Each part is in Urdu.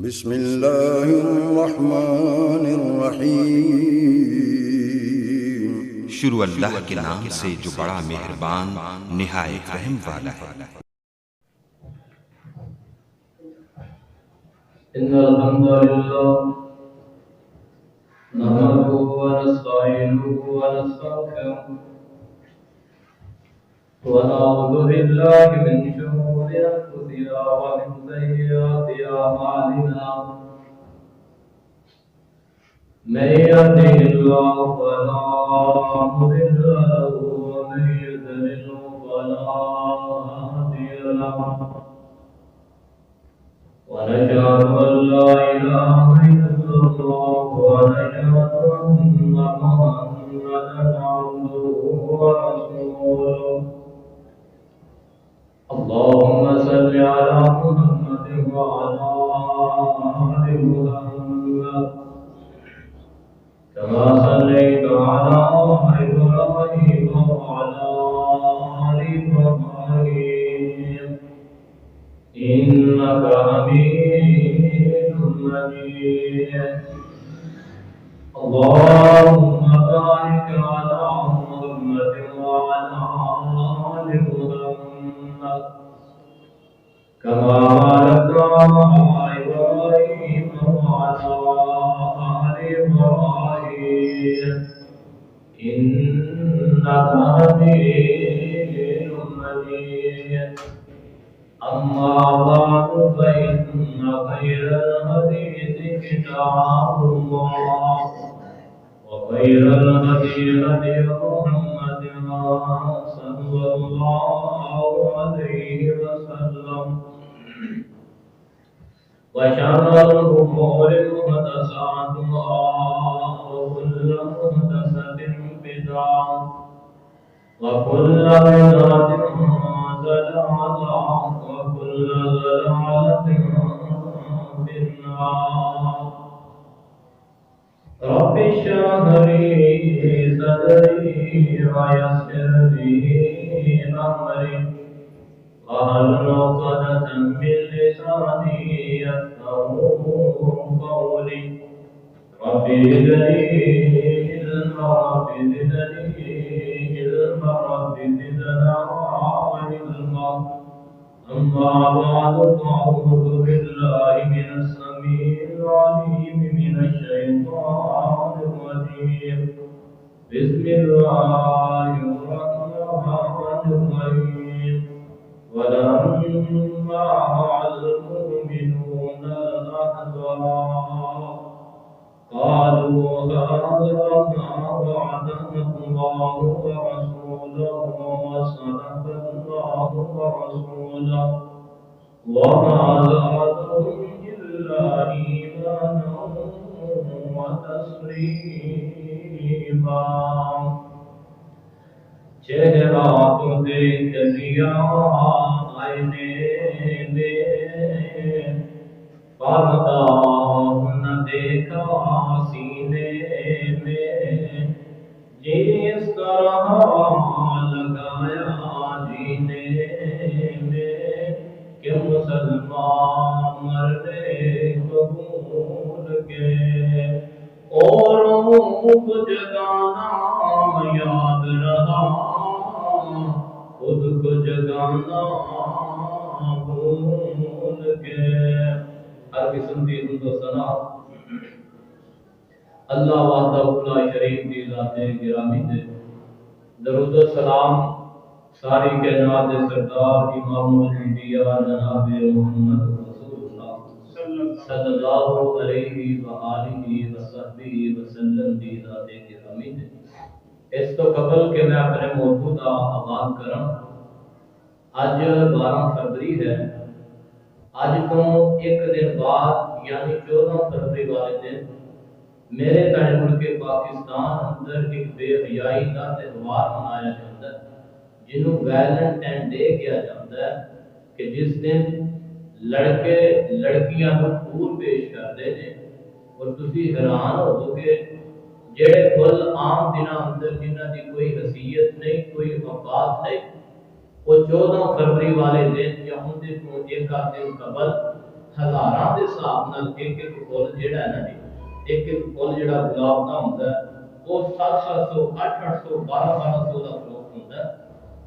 بسم اللہ الرحمن الرحیم۔ شروع اللہ کے نام سے جو بڑا مہربان نہایت رحم والا ہے۔ ان الحمد لله نحمده ونستعينه ونستغفره ونعوذ بالله من شرور انفسنا ومن سيئات اعمالنا من يهده الله فلا مضل له ومن يضلل فلا هادي له ونشهد أن لا إله إلا الله ونشهد أن محمدا عبده ورسوله اللهم صل على محمد وعلى آل محمد كما صليت على إبراهيم وعلى آل إبراهيم إنك حميد مجيد اللهم بارك على محمد وعلى آل محمد كما باركت على إبراهيم وعلى آل إبراهيم إنك حميد مجيد أما بعد فإن خير الحديث كتاب الله وخير الهدي هدي محمد صلى الله عليه وسلم وشر الأمور محدثاتها وكل محدثة بدعة وكل بدعة ضلالة وكل ضلالة في النار رب اشرح لي صدري ويسر لي أمري واحلل عقدة من لساني يفقهوا قولي رب زدني علما رب زدني علما رب زدنا علما أما بعد فأعوذ بالله من السميع العليم من الشيطان الرجيم بسم الله الرحمن الرحيم ولما رأى المؤمنون الأحزاب قالوا هذا ما وعدنا الله ورسوله وصدق الله ورسوله وما زادهم إلا إيمانا وتسليما چہرہ تو دیکھ لیا آئینے میں پردہ نہ دیکھا سینے میں جس طرح لگایا جینے میں کہ مسلمان مرنے کو بھول گئے اوروں کو جگانا یاد رہا خود کو جگانا بھول گئے۔ عربی سنتی ہند و ثنا اللہ وحدہ لا شریک دی ذات گرامی دے درود و سلام ساری کائنات دے سردار امام الانبیاء جناب محمد رسول اللہ صلی اللہ علیہ وآلہ وصحبہ وسلم دی ذات گرامی دے۔ اس تو قبل کہ میں اپنے موضوع کا آغاز کروں، اج 12 فروری ہے۔ اج تو ایک دن بعد یعنی 14 فروری والے دن میرے پیارے ملک پاکستان اندر ایک بے حیائی کا تہوار منایا جاتا ہے جنہوں ویلنٹائن ڈے کیا جاتا ہے کہ جس دن لڑکے لڑکیاں کو پھول پیش کرتے ہیں اور تسی حیران ہو کہ جڑے کل عام دنوں اندر جنہاں دی کوئی حیثیت نہیں کوئی اوقات نہیں وہ 14 فروری والے دن یا ان دن ایک دن قبل ہزاراں نام دے حساب نال ایک ایک فل جڑا ہے نا جی، ایک ایک فل جڑا گلاب دا ہوندا ہے وہ 700 800 1200 دا فروخت ہوندا ہے۔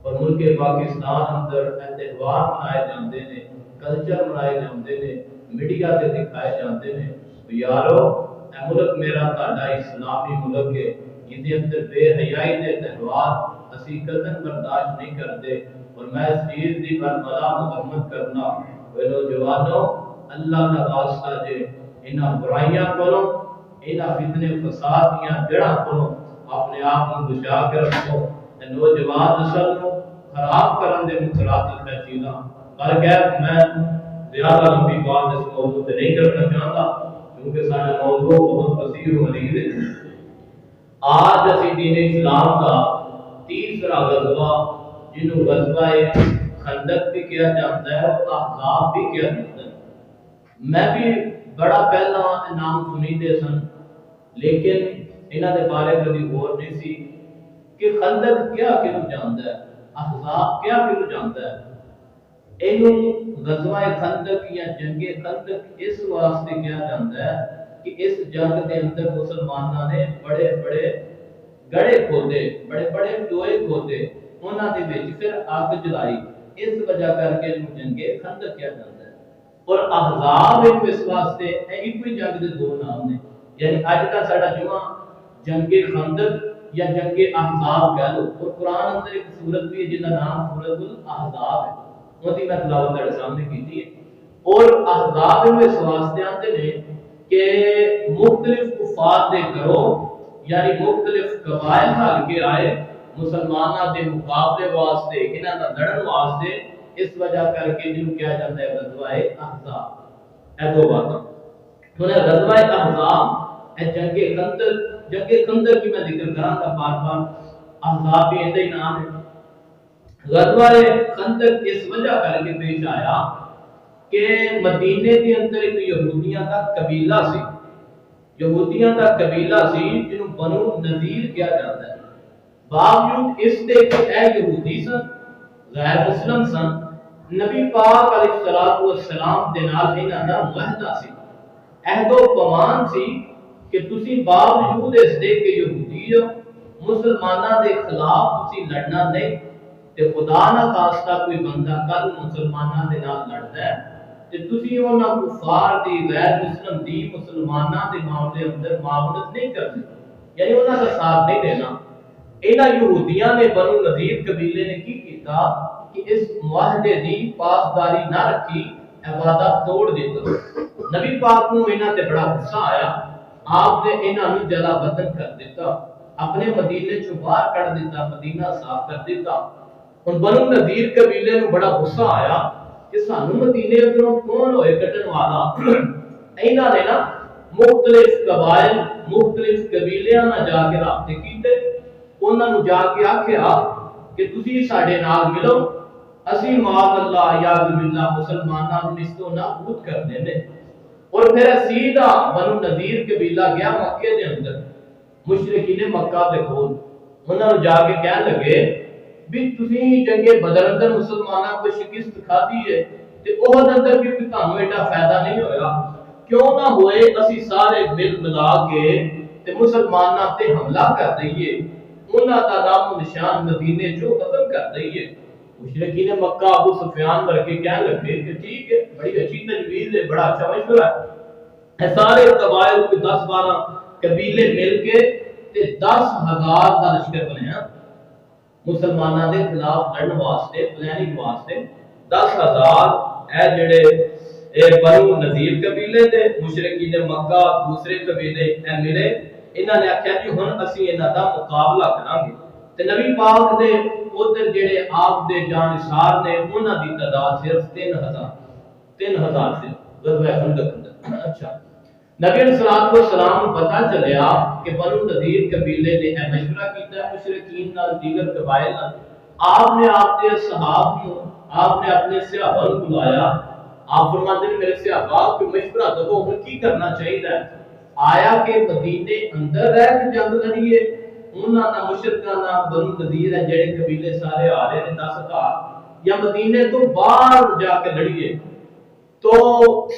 اور ملک پاکستان اندر تہوار منائے جاندے نے، کلچر منائے جاندے نے، میڈیا تے دکھائے جاندے نے۔ یارو اے ملک میرا تہاڈا اسلامی ملک ہے، جدے اندر بے حیائی دے تہوار اسی قدر برداشت نہیں کرتے۔ اور میں اس چیز دی بربلا مذمت کرنا، اے نوجوانوں اللہ کا واسطہ جے انہاں برائیاں کرو، انہاں فتنے فساد دیاں جڑاں کرو اپنے آپ کو بچا کے رکھو۔ تے نوجوان نسل کو خراب کرن دے مترادف ہے چیزاں، پر کہ میں زیادہ لمبی بات اس موضوع پہ نہیں کرنا چاہتا کیونکہ سارا موضوع بہت وسیع و عریض ہے۔ آج اسی دین اسلام کا تیسرا غزوہ جنہوں غزوہ خندق بھی کیا جاتا ہے اور احزاب بھی کیا جاتا ہے۔ میں بھی بڑا پہلا نام سنی دے سن، لیکن انہاں دے بارے کبھی غور نہیں سی کہ خندق کیا کیوں جاندا ہے، احزاب کیا کیوں جاندا ہے۔ اینوں غزوہ خندق یا جنگ خندق اس واسطے کیا جاندا ہے کہ اس جنگ دے اندر مسلماناں نے بڑے بڑے گڑھے کھودے، بڑے بڑے ٹوئے کھودے، انہاں دے وچ پھر اگ جلائی، اس وجہ کر کے انہوں جنگ خندق کیا جاندا ہے۔ اور احزاب اس واسطے ایک کوئی جنگ دے دو نام نے، یعنی اج کا ساڈا جمعہ جنگ خندق یا جنگ احزاب کہہ لو۔ اور قرآن اندر ایک سورت بھی ہے جس کا نام سورۃ الاحزاب ہے، وہ میں تلاوت تہاڈے سامنے کی ہے۔ اور احزاب میں اس واسطے آتے ہیں کہ مختلف کفار دے گروہ یعنی مختلف قبائل رل کے آئے مسلمانوں دے مقابلے واسطے، انہاں دا لڑن واسطے، اس وجہ کر کے جنوں کیا جاتا ہے غزوہ احزاب۔ اے دو باتاں سنے، غزوہ احزاب اے جنگ خندق کی میں ذکر کراں گا بار بار، احزاب بھی ایسا ہی نام ہے۔ غزوہ خندق اس وجہ کر کے پیش آیا کہ مدینے کے اندر ایک یہودیاں کا قبیلہ سی، یہودیاں کا قبیلہ سی جنہوں بنو نذیر کیا جاتا ہے۔ باوجود اس دے کہ اے یہودی سن، غیر مسلم سن، نبی پاک علیہ الصلوۃ والسلام دے نال انہاں دا معاہدہ سی، عہد و پیمان سی کہ تسی باوجود اس دے کہ یہودی ہو، مسلماناں دے خلاف تسی لڑنا نہیں، تے خدا نہ خاصتا کوئی بندہ کل مسلماناں دے نال لڑدا ہے تے تسی انہاں کفار دی غیر مسلم دی مسلماناں دے معاملے اندر معاونت نہیں کرنی، یعنی انہاں کا ساتھ نہیں دینا۔ انہاں یہودیاں نے بنو نذیر قبیلے نے کی کیتا کہ اس معاہدے دی پاسداری نہ رکھی، وعدہ توڑ دیتا۔ نبی پاک کو انہاں تے بڑا غصہ آیا، آپ نے انہاں نوں جلا وطن کر دیتا، اپنے مدینے چوں باہر کر دیتا، مدینہ صاف کر دیتا۔ ہن بنو نذیر قبیلے نوں بڑا غصہ آیا کہ سانوں مدینے اندروں کون ہوئے کٹن والا۔ انہاں نے نا مختلف قبائل مختلف قبیلیاں نال جا کے رابطے کیتے، انہاں نوں جا کے آکھیا کہ تسی ساڈے نال ملو، اسی معاذ اللہ یا باللہ مسلماناں نوں نستو نابود کر دینے۔ اور پھر سیدھا بنو نذیر قبیلہ گیا مکے دے اندر، مشرکین مکہ دے کول، انہاں نوں جا کے کہن لگے بھی تسی جنگ بدر اندر مسلماناں کو شکست کھادی ہے تے احد اندر بھی تانوں ایڈا فائدہ نہیں ہویا، کیوں نہ ہوئے اسی سارے مل ملا کے تے مسلماناں تے حملہ کر دئیے، انہاں دا نام و نشان مدینے چوں ختم کر دئیے۔ مشرکین مکہ ابو سفیان بر کے کہنے لگے کہ ٹھیک ہے، بڑی اچھی تجویز ہے، بڑا اچھا مشورہ ہے۔ سارے قبائل کے 10-12 قبیلے مل کے تے 10,000 کا لشکر بنایا مسلمانوں کے خلاف لڑن واسطے، پلاننگ واسطے۔ 10,000 اے جڑے بنو نذیر قبیلے دے مشرکین مکہ دوسرے قبیلے اے ملے، انہاں نے آکھیا کہ ہن اسی انہاں دا مقابلہ کراں گے تے نبی پاک دے ادھر جڑے آپ دے جانثار نے انہاں دی تعداد صرف 3,000 سے غزوہ خندق اندر۔ اچھا نبی علیہ الصلوۃ والسلام کو پتہ چلیا کہ بنو نذیر قبیلے نے اے مشورہ کیتا ہے مشرکین نال دیگر قبائل نال، آپ نے آپ کے صحابہ کو، آپ نے اپنے صحابہ کو بلایا، آپ فرماتے ہیں میرے صحابہ کو مشورہ دو ہن کی کرنا چاہیے، آیا کہ مدینے اندر رہ کے جنگ لڑیے، انہاں دا مشرکاں دا بنو نذیر ہے جڑے قبیلے سارے آ رہے ہیں 10,000، یا مدینے تو باہر جا کے لڑیے۔ تو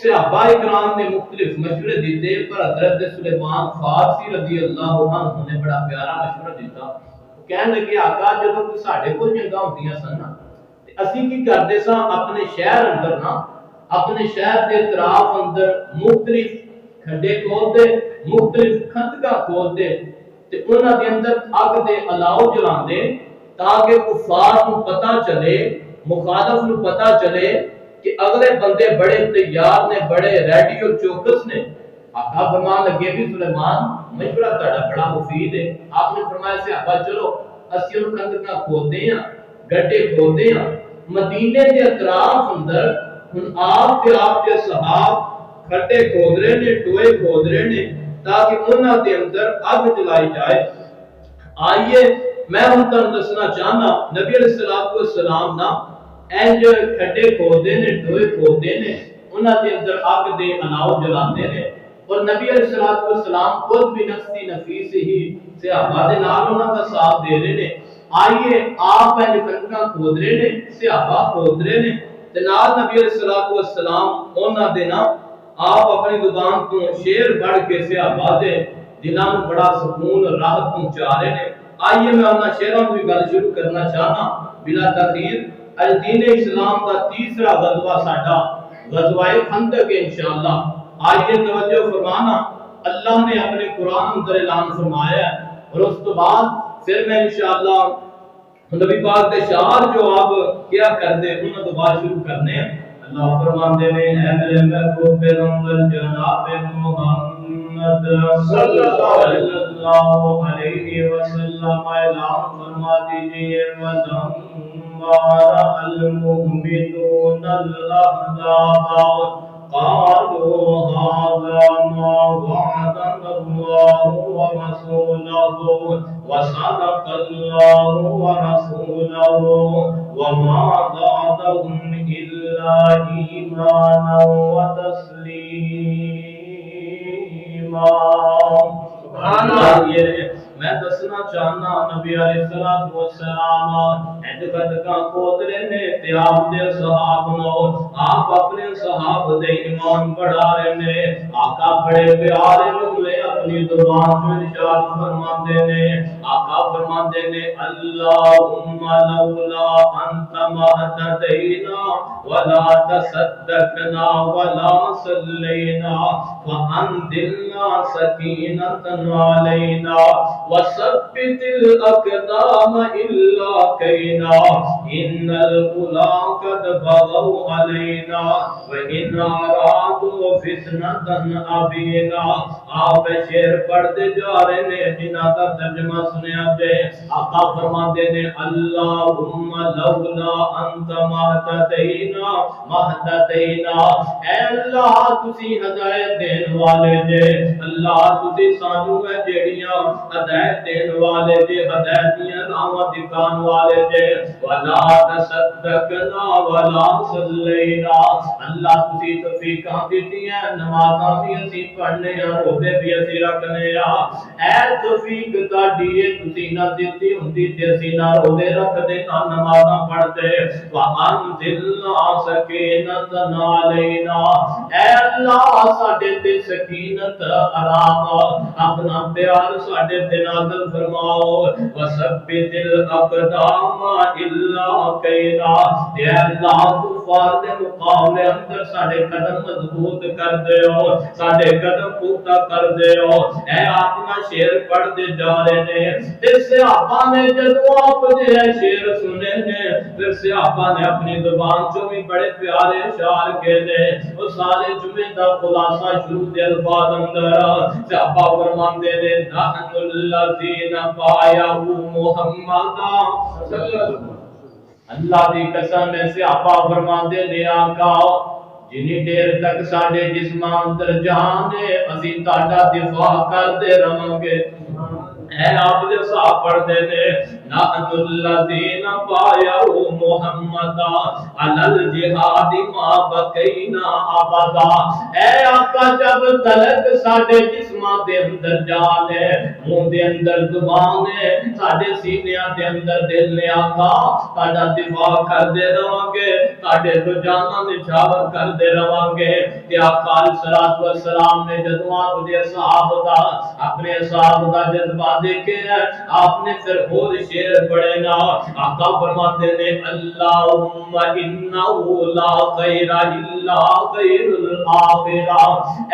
صحابہ اکرام نے مختلف مشورے دیتے، پر حضرت سلیمان فارسی رضی اللہ عنہ نے بڑا پیارا مشورہ دیتا۔ وہ کہنے لگے آقا جدوں کوئی ساڈے کول جنگاں ہوندیاں سن نا تے اسی کی کردے ساں اپنے شہر اندر نا، اپنے شہر دے اطراف اندر مختلف کھڈے کھول دے، مختلف کھندکاں کھول دے تے انہاں دے اندر اگ دے الاؤ جلاندے تاکہ کفار کو پتہ چلے، مخالف کو پتہ چلے کہ اگلے بندے بڑے تیار نے، بڑے ریڈی اور چوکس نے۔ آقا فرمان لگے بھی سلیمان مشورہ تہاڈا بڑا مفید ہے۔ آپ نے فرمایا صحابہ چلو اسی ان کندکاں کھودے ہیں، گڈھے کھودے ہیں، مدینے کے اطراف اندر ہن آپ کے صحاب کھڈے کھود رہے نے، ٹوئے کھود رہے نے تاکہ انہاں دے اندر اگ جلائی جائے۔ آئیے میں ہن تانوں دسنا چاہنا نبی علیہ السلام نا اینج کھڈے کھودے نے، ٹوئے کھودے نے، انہاں دے اندر اگ دے الاؤ جلاندے نے، اور نبی علیہ السلام خود بھی نفسی نفیس ہی صحابہ دے نال انہاں دا ساتھ دے رہے نے۔ آئیے آپ اینج کھڈیاں کھود رہے نے، صحابہ کھود رہے نے تے نال نبی علیہ السلام انہاں دے نا آپ اپنی زبان تو شعر پڑھ کے صحابہ دے دلاں نوں بڑا سکون اور راحت پہنچا رہے نے۔ آئیے میں انہاں شعراں دی گل شروع کرنا چاہنا بلا تاخیر۔ دین اسلام کا تیسرا غزوہ ساڈا غزوہ خندق ہے انشاءاللہ۔ آئیے توجہ فرمانا، اللہ نے اپنے قرآن اندر اعلان فرمایا ہے اور اس تو بعد پھر میں انشاءاللہ نبی پاک دے شعر جو آپ کیا کر دے انہاں تو بعد شروع کرنے ہیں۔ اللہ فرماندے نے اے میرے محبوب پیغمبر جناب محمد صلی اللہ علیہ وسلم اعلان فرما دیجئے وَدَمَّرَ الْمُؤْمِنُونَ الْأَحْزَابَ قالوا هذا ما وعدنا الله ورسوله وصدق الله ورسوله وما زادهم إلا إيمانا وتسليما۔ سبحان اللہ۔ میں دسنا چاہنا نبی علیہ السلام اینج کھڈیاں کھود رہے نے تے آپ دے صحاب نو آپ اپنے صحاب دے ایمان بڑھا رہے نے۔ آقا بڑے پیارے جملے اپنی زبان سے ارشاد فرماندے نے۔ آقا فرماندے نے اللہم لولا انت ما اهتدینا ولا تصدقنا ولا صلینا فانزلنا سکینۃ علینا وثبت الاقدام الا کینا ان الاولا قد بغوا علینا وان ارادوا فتنۃ ابینا۔ آپ شعر پڑھتے جا رہے نے جنہاں کا ترجمہ سنیا جائے۔ آقا فرماتے نے اللہم لولا انت مہتدینا اے اللہ تسی ہدایت دین والے جے، اللہ تسی سانو ہے جیڑیاں ہدایت دین والے جے، ہدایت دیاں راہاں دکھان والے جے۔ ولا تصدقنا ولا صلینا، اللہ تسی توفیقاں دتیاں نمازاں بھی اسی پڑھنے ہاں، روزے بھی اسی رکھنے ہاں۔ اے توفیق تہاڈی ہے، تسی نہ دتی ہوندی تے اسی نہ روزے رکھدے نہ نمازاں پڑھدے۔ وانزلنا سکینۃ علینا، اے اللہ ساڈے تے سکینت آرام اپنا پیار ساڈے تے نازل فرماؤ۔ وثبت الاقدام الا کینا، اے اللہ کفار دے مقابلے اندر ساڈے قدم مضبوط کر دیو، ساڈے قدم پختہ کر دیو۔ اے اپنا شعر پڑھ دے جا رہے نے تے صحابہ نے جدوں آپ دے شعر سنے نے پھر صحابہ نے اپنی زبان چوں بھی بڑے پیارے اشعار کہے۔ وہ سارے جملے دا خلاصہ شروع دے الفاظ اندر صحابہ فرماندے نے نحن الذین بایعوا محمدا صلی اللہ علیہ وسلم۔ اللہ دی قسم ہے صحابہ فرماندے نے آقا جنی دیر تک ساڈے جسماں اندر جان ہے اسی تہاڈا دفاع کردے رہاں گے۔ اے آپ دے صاحب پڑھتے نے نحن الذین بایعوا محمدا علی الجہاد ما بقینا ابدا۔ اے آقا جب تلک ساڈے جسماں دے اندر جان ہے، منہ دے اندر زبان ہے، ساڈے سینیاں دے اندر دل نے، آقا ساڈا دفاع کردے رہاں گے، ساڈے تو جاناں نچھاور کردے رہاں گے۔ تے آقا علیہ الصلوۃ والسلام نے جدوں آپ دے اصحاب دا اپنے اصحاب دا جذبہ دیکھے ہے، آپ نے پھر اور شعر پڑھے نا۔ آقا فرماتے نے اللہم انہ لا خیر الا خیر الآخرہ،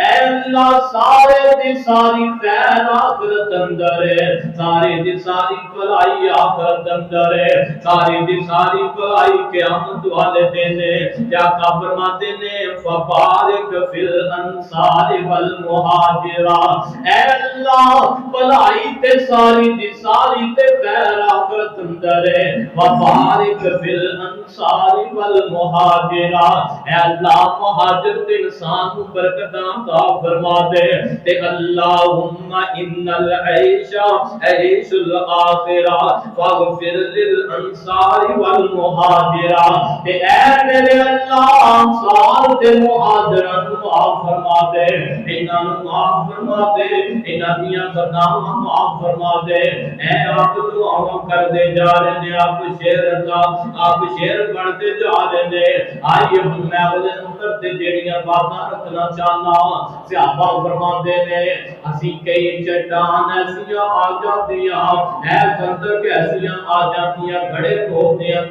اے اللہ سارے دی ساری خیر آخرت اندر ہے، سارے دی ساری بھلائی آخرت اندر ہے، ساری دی ساری بھلائی قیامت والے دن ہے۔ کیا آقا فرماتے نے فبارک فی الانصار والمہاجرہ، اے اللہ بھلائی تے ساری دی ساری تے خیر آخرت اندر ہے، وبارک فی الانصار والمہاجرہ، اے اللہ مہاجر تے انسان کو برکت عطا فرما دے۔ تے اللہم ان العیش عیش الآخرہ فاغفر للانصار والمہاجرہ، تے اے میرے اللہ انصار تے مہاجراں نو معاف فرما دے، انہاں نو معاف فرما دے، انہاں دیاں خطاواں معاف فرما دے۔ اے آپ دعاواں کردے جا رہے نے، آپ شعر پڑھتے جا رہے نے۔ آئیے ہن میں اگلے نمبر تے جڑیاں باتاں رکھنا چاہنا۔ صحابہ فرماندے نے اسی کئی چٹان ایسیاں آ جاندیاں، اے خندق ایسیاں آ جاندیاں، گھڑے کھودیاں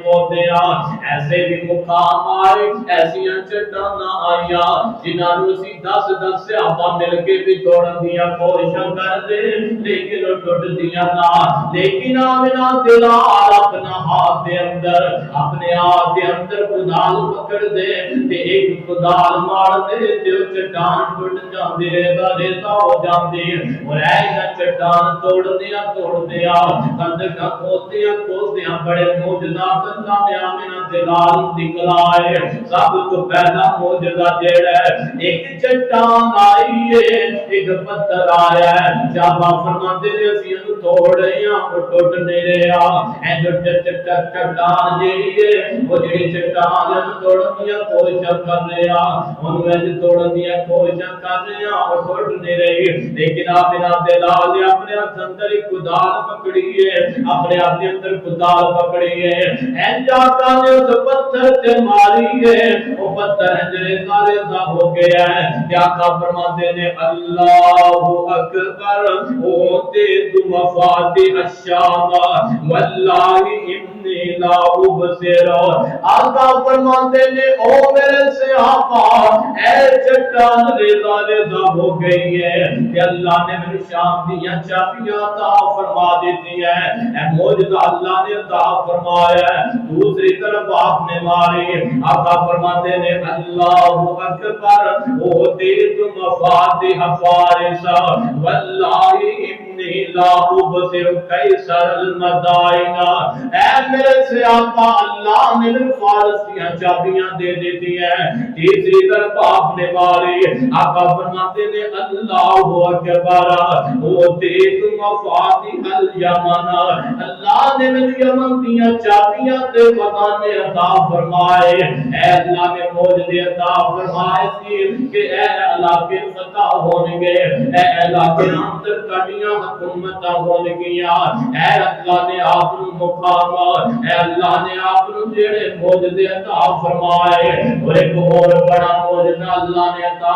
ایسے بھی مقام آئے، ایسیاں چٹاناں آئیاں جنہاں نوں اسی 10 صحابہ مل کے بھی توڑن دیاں کوششاں کردے، لیکن وہ ٹوٹ دیاں نہ۔ لیکن آمنہ دلال اپنا ہاتھ دے اندر، اپنے ہاتھ دے اندر کدال پکڑ دے تے ایک کدال مار دے تے وہ چٹان ٹوٹ جاندی، ریزہ ہو جاندی، اور ایسا چٹان توڑ دیا خندقاں کھودیاں بڑے معجزات اللہ نے آمنہ دلال دکھلائے۔ سب تو پہلا معجزہ جیڑا ہے ایک چٹان آئی ہے، ایک پتھر آیا ہے، صحابہ فرماتے نے اسی انہوں توڑ رہے ہیں، وہ ٹوٹ نہیں رہا۔ اے جو چٹان جیڑی ہے وہ جیڑی چٹان ہے توڑن دیا کوششاں کر رہے ہیں، انہوں نے توڑن دیا کوششاں کر رہے ہیں، وہ ٹوٹ نہیں رہی۔ لیکن آمنہ دلال نے اپنے ہاتھ اندر ایک کدال پکڑی ہے، اپنے ہاتھ اندر کدال پکڑی ہے، این جاتا نے اس پتھر سے ماری ہے، وہ پتھر انجرے سارے سا ہو گیا ہے۔ کیا کا فرماتے نے اللہ اکبر ہوتے تو مفاتح الشام واللہ انی لا ابصر۔ آقا فرماتے نے او میرے صحابہ اے چٹان ریزہ ہو گئی ہے کہ اللہ نے میرے شام دیاں چابیاں عطا فرما دیتی ہیں، اے معجزہ اللہ نے عطا فرمایا ہے۔ دوسری طرف آپ نے ماری، آقا فرماتے نے اللہ اکبر ہوتے تو مفاتح فارس واللہ انی لا ابصر قیصر المدائن۔ اے میرے صحابہ اللہ نے فارس دیاں چابیاں دے دیتی ہیں۔ تیسری طرف آپ نے ماری، آقا فرماتے نے اللہ اکبر ہوتے تو مفاتح الیمن، اللہ نے میرے یمن دیاں چابیاں تے خزانے عطا فرمائے۔ اے اللہ نے معجزے عطا فرمائے سی کہ اے علاقے فتح ہون گے، اے علاقے اندر کڑیاں حکومتاں ہون گیاں۔ اے اللہ نے آپ نو مقام، اے اللہ نے آپ نو جڑے معجزے عطا فرمائے، اور ایک اور بڑا معجزہ اللہ نے عطا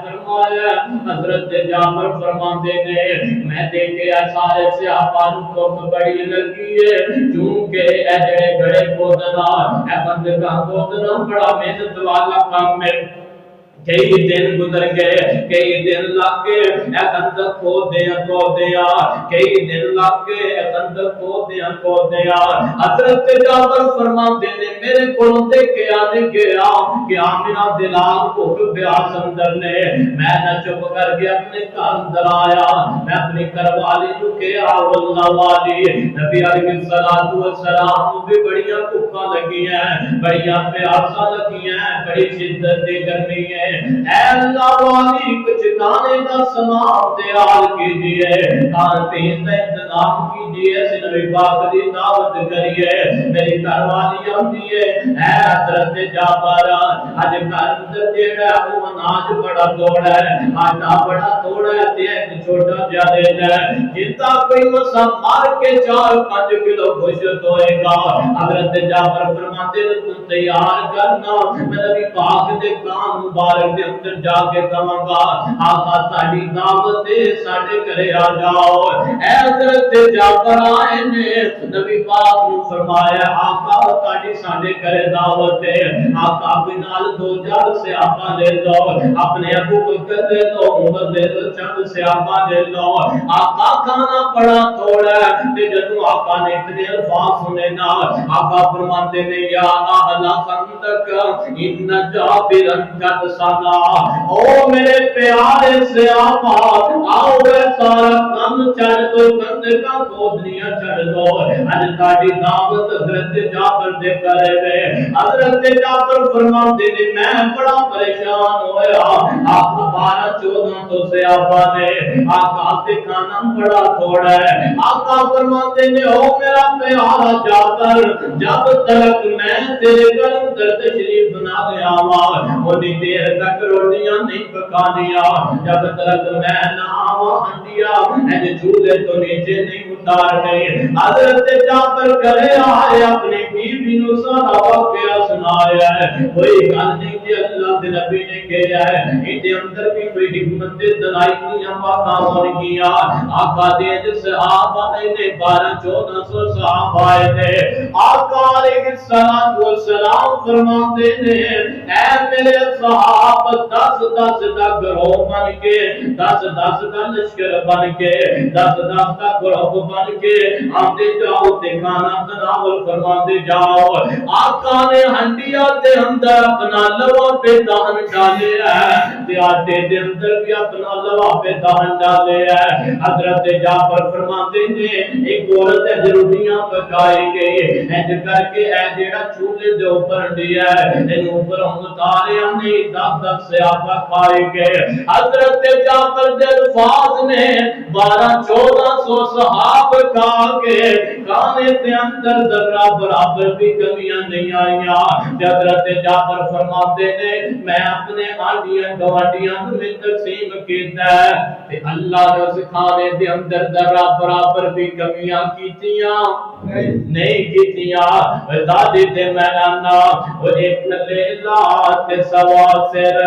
فرمایا۔ حضرت جابر فرماتے نے میں دیکھے سارے صحابہ کو بڑی لگی ہے، کیونکہ اے جڑے گڑے کھودنا، اے بندگاں کھودنا بڑا محنت والا کام ہے۔ کئی دن گزر گئے، کئی دن لگ گئے، اے خندق کھودیاں، کئی دن لگ گئے، اے خندق کھودیاں۔ حضرت جابر فرماتے نے میرے کولوں دیکھیا نہیں گیا کہ آمنہ دلال کو پیاس اندر نے، میں نہ چپ کر کے اپنے گھر اندر آیا، میں اپنی گھر والی نو کہیا واللہ والی نبی علیہ الصلوۃ والسلام بھی بڑیاں بھوکاں لگی ہیں، بڑیاں پیاساں لگی ہیں، بڑی شدت دی گرمی ہے، اے اللہ والی کچھ کھانے کا سامان تیار کیجئے، کھان پین کا سلام کیجیے، اس نبی پاک دی دعوت کریے۔ میری گھر والی آتی ہے، اے حضرت جعفر اج گھر اندر جیڑا وہ اناج بڑا توڑا ہے، آٹا بڑا توڑا ہے تے ایک چھوٹا جا دینا ہے، جتا کوئی مسا مار کے 4-5 کلو گوشت ہوئے گا۔ حضرت جعفر فرماتے ہیں تم تیار کرنا، میں نبی پاک دے کان مبارک دے اندر جا کے کہاں گا آقا تہاڈی دعوت ہے ساڈے گھرے آ جاؤ۔ اے حضرت جعفر آئے نے نبی پاک نے فرمایا آقا تہاڈی ساڈے گھرے دعوت ہے، آقا بنال 2 صحابہ لے لو، اپنے ابو بکر لے لو، عمر لے لو، چند صحابہ لے لو۔ آقا کھانا بڑا تھوڑا ہے تے جدوں آقا نے اتنے الفاظ سنے نا، آقا فرماتے نے یا اہل خندق ان جابر قد صلا، او میرے پیارے صحابہ آؤ اے سارا کم چھڑ دو، کندکاں کودنیاں چھڑ دو، اج تہاڈی دعوت حضرت جعفر دے کرے وے۔ حضرت جعفر فرماتے نے میں بڑا پریشان ہویا، آقا 12-14 صحابہ نے، آقا تے کھانا بڑا تھوڑا ہے۔ آقا فرماتے نے او میرا پیارا جعفر جب تک میں تیرے گھر اندر تشریف نہ لے آواں اونی دیر تک روٹیاں نہیں پکانیاں، جب تک میں نہ آواں ہنڈیاں اے چولہے تو نیچے نہیں اتارنے۔ حضرت جعفر کرے آئے اپنی بیوی نو سارا واقعہ سنایا ہے، کوئی گل نہیں کہ اللہ کے نبی نے کہا ہے اندے اندر بھی کوئی حکمت دلائیاں باتاں ہون گیاں۔ آقا دے صحابہ نے 12-14 صحابہ نے، آقا علیہ السلام فرماتے نے اے میرے صحابہ 10-10 دا گروہ بن کے، 10-10 دا لشکر بن کے، 10-10 دا گروہ بن کے آتے جاؤ تے کھانا تناول فرماتے جاؤ۔ آقا نے ہنڈیا دے اندر اپنا لوا پہ دہن ڈالے ہے تے آٹے دے اندر بھی اپنا لوا پہ دہن ڈالے ہے۔ حضرت جعفر فرماتے نے ایک عورت ہے ضروریاں پکائی گئی، انج کر کے اے جیڑا چولہے دے اوپر ڈیا ہے ان اوپر اتارے نے 10 صحابہ کھائے گئے۔ حضرت جعفر دے الفاظ نے 12-14 صحابہ کھا کے کھانے دے اندر ذرہ برابر بھی کمیاں نہیں آئیاں۔ حضرت جعفر فرماتے نے میں اپنے آنڈیاں گوانڈیاں میں تقسیم کیتا ہے تے اللہ نے کھانے دے اندر ذرہ برابر بھی کمیاں کیتیاں نہیں کیتیاں۔ دادی تے میں نانا وہ ایک لیلا تے سوا سر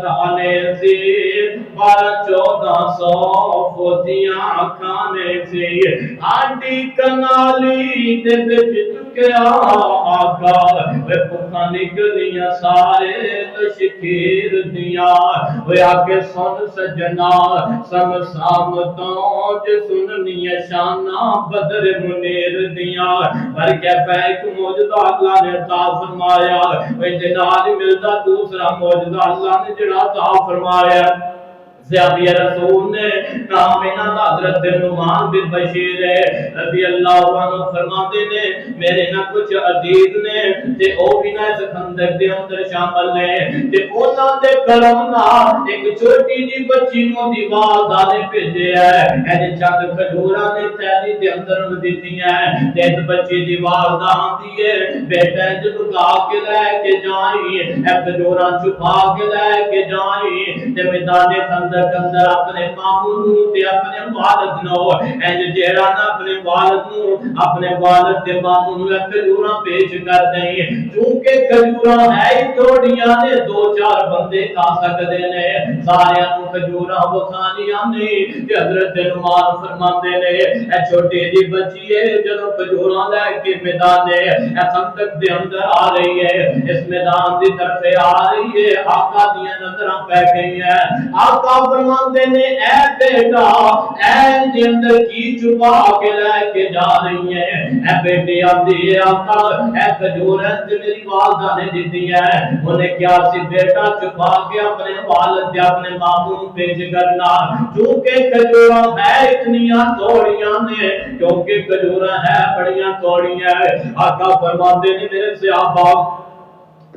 تانے سی 12-14 فوتیاں کھانے سی آنڈی کنالی دے بچ چکیا آقا وہ پکھا نکلیاں سارے تشکیر دیا۔ وہ آگے سن سجنا سم سامتوں جو سننی شانہ بدر منیر دیا، پر کیفہ ایک موجودہ اللہ نے عطا فرمایا، وہ جنال ملتا دوسرا موجودہ اللہ نے جڑا عطا فرمایا۔ زیادی رسول نے نام انہاں حضرت نعمان بن بشیر رضی اللہ عنہ فرماتے نے میرے نہ کچھ عزیز نے تے او بھی نہ اس خندق دے اندر شامل نے تے انہاں دے کرم نال ایک چھوٹی جی بچی نو دی والدہ نے بھیجیا ہے، اے چند کھجوراں نے تھیلی دے اندر دتیاں ہیں تے اس بچی دی والدہ آندی ہے بیٹا جب لگا کے لے کے جائیں اے کھجوراں چھپا کے لے کے جائیں تے میدان خندق اندر اپنے ماموں نو تے اپنے والد نو انج جیڑا نہ اپنے والد نو اپنے والد تے ماموں نو کھجوراں پیش کر دیں، چونکہ کھجوراں ہے ہی تھوڑیاں نے 2-4 بندے کھا سکدے نے، سارے نو کھجوراں بخانیاں نہیں۔ تے حضرت نعمان فرماتے نے اے چھوٹی جی بچی ہے جدوں کھجوراں لے کے میدان خندق دے اندر آ رہی ہے، اس میدان دی طرف آ رہی ہے، آقا دیاں نظراں پہ گئی ہیں۔ آقا فرماتے نے اے بیٹا اے دے اندر کی چھپا کے لے کے جا رہی ہے؟ اے بیٹی آندی ہے آقا اے کھجور ہے میری والدہ نے دیتی ہے۔ انہیں کیا سی بیٹا چھپا کے اپنے والد یا اپنے ماموں پیش کرنا، چونکہ کھجوراں ہے اتنیاں توڑیاں نے، کیونکہ کھجوراں ہے بڑیاں توڑیاں۔ آقا فرماتے نے میرے صحابہ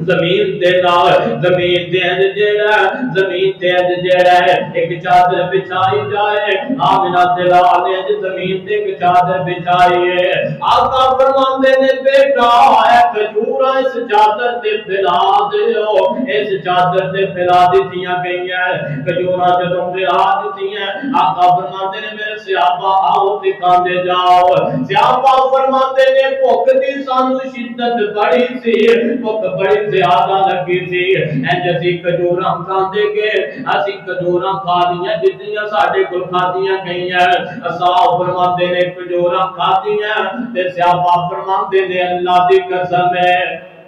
زمین تے نال زمین تے اج جیڑا زمین تے اج جیڑا ہے ایک چادر بچھائی جائے آمنہ دلال نے اج زمین تے ایک چادر بچھائی ہے آقا فرماندے نے بیٹا اے کھجوراں اس چادر تے پھیلا دیو اس چادر تے پھیلا دتیاں گئیاں کھجوراں جدوں پھیلا دتیاں آقا فرماندے نے میرے صحابہ آؤ دکھاندے جاؤ صحابہ فرماندے نے بھوک دی سانو شدت بڑی سی بھوک بڑی زیادہ لگی سی انج اسی کھجوراں کھاندے گئے اسی کھجوراں کھا لیاں جتنیاں ساڈے کول کھادیاں گئیاں اصحاب فرماندے نے کھجوراں کھادیاں تے صحابہ فرماندے نے اللہ دی قسم ہے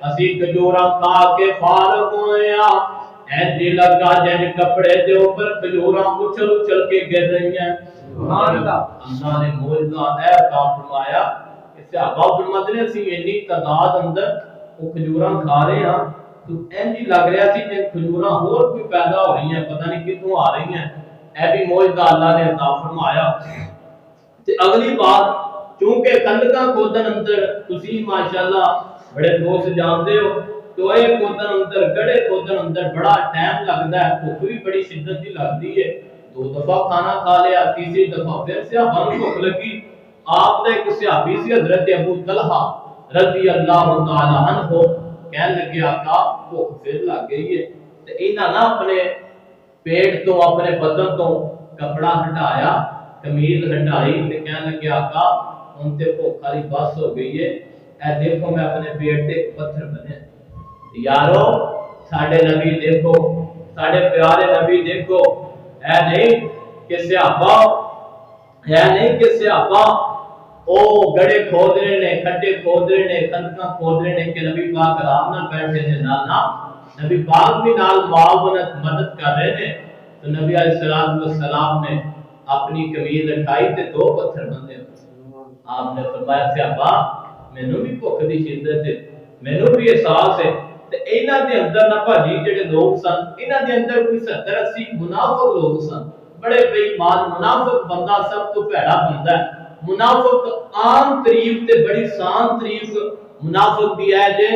اسی کھجوراں کھا کے فارغ ہویا ایسے لگا جن کپڑے دے اوپر کھجوراں اچھل اچھل کے گر رہی ہیں سبحان اللہ اللہ نے معجزہ اے عطا فرمایا کہ صحابہ فرماتے ہیں اسی اتنی تعداد اندر وہ کھجوراں کھا رہے ہیں تو اینج لگ رہا سی کہ کھجوراں اور کوئی پیدا ہو رہی ہیں پتہ نہیں کتوں آ رہی ہیں اے بھی معجزہ اللہ نے عطا فرمایا تے اگلی بات چونکہ کنڈکاں کھودن اندر تسی ماشاءاللہ بڑے دوست جانتے ہو تو اے کھودن اندر گڑے کھودن اندر بڑا ٹائم لگدا ہے بھوک بھی بڑی شدت دی لگدی ہے دو دفعہ کھانا کھا لیا تیسری دفعہ پھر صحابہ کو بھوک لگی آپ نے ایک صحابی سی حضرت ابو طلحہ رضی اللہ تعالی عنہ کہنے لگے آقا بھوک پھر لگ گئی ہے تے انہاں نہ اپنے پیٹ تو اپنے بدن تو کپڑا ہٹایا قمیض ہٹائی تے کہنے لگے آقا ہن تے بھوک والی بس ہو گئی ہے اے دیکھو میں اپنے پیٹ تے پتھر بنے یارو ساڈے نبی دیکھو ساڈے پیارے نبی دیکھو اے نہیں کہ صحابہ ہے نہیں کہ صحابہ او گڑے کھود رہے نے کھڈے کھود رہے نے کنکاں کھود رہے نے کہ نبی پاک آرام نال بیٹھے نے نہ نبی پاک بھی نال معاونت مدد کر رہے نے تو نبی علیہ السلام نے اپنی قمیض اٹھائی تے دو پتھر بندے آپ نے فرمایا صحابہ مینوں بھی بھوک دی شدت ہے مینوں بھی احساس ہے تے انہاں دے اندر نہ بھاجی جڑے لوگ سن انہاں دے اندر کوئی 70 80 منافق لوگ سن بڑے بے ایمان منافق بندہ سب تو بھڑا بندہ ہے منافق عام تعریف تے بڑی سان تعریف منافق دی ہے